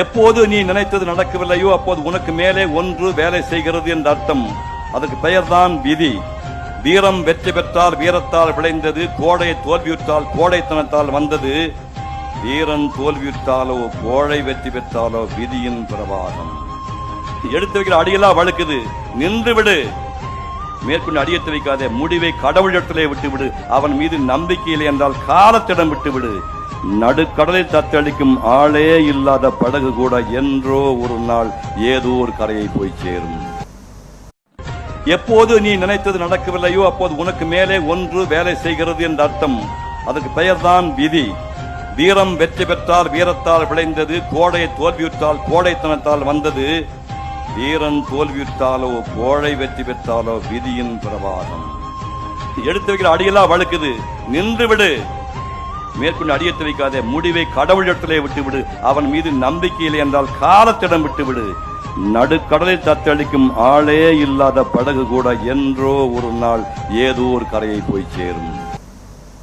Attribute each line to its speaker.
Speaker 1: எப்போது நீ நினைத்தது நடக்கவில்லையோ அப்போது உனக்கு மேலே ஒன்று வேலை செய்கிறது என்ற அர்த்தம். அதற்கு பெயர்தான் விதி. வீரம் வெற்றி பெற்றால் வீரத்தால் விளைந்தது, கோடை தோல்வியுற்றால் கோடைத்தனத்தால் வந்தது. வீரன் தோல்வியுற்றாலோ கோழை வெற்றி பெற்றாலோ விதியின் பிரவாகம். எடுத்து வைக்கிற அடியெல்லாம் வழுக்குது, நின்று விடு. மேற்கொண்டு அடியெடுத்து வைக்காதே, முடிவை கடவுளிடத்திலே விட்டுவிடு. அவன் மீது நம்பிக்கை இல்லை என்றால் காலத்திடம் விட்டுவிடு. நடுக்கடலில் தத்தளிக்கும் ஆளே இல்லாத படகு கூட என்றோ ஒரு நாள் ஏதோ ஒரு கரையை போய் சேரும். எப்போது நீ நினைத்தது நடக்கவில்லையோ அப்போது உனக்கு மேலே ஒன்று வேலை செய்கிறது என்ற அர்த்தம். அதற்கு பெயர்தான் விதி. வீரம் வெற்றி பெற்றால் வீரத்தால் விளைந்தது, கோடை தோல்வியுற்றால் கோடைத்தனத்தால் வந்தது. வீரன் தோல்வியுற்றாலோ கோழை வெற்றி பெற்றாலோ விதியின் பிரவாகம். எடுத்து வைக்கிற அடியெல்லாம் வழுக்குது, நின்று விடு. மேற்கொண்டு அடியெடுத்து வைக்காதே, முடிவை கடவுளிடத்திலே விட்டுவிடு. அவன் மீது நம்பிக்கை இல்லை என்றால் காலத்திடம் விட்டுவிடு. நடுக்கடலில் தத்தளிக்கும் ஆளே இல்லாத படகு கூட என்றோ ஒரு நாள் ஏதோ ஒரு கரையை போய் சேரும்.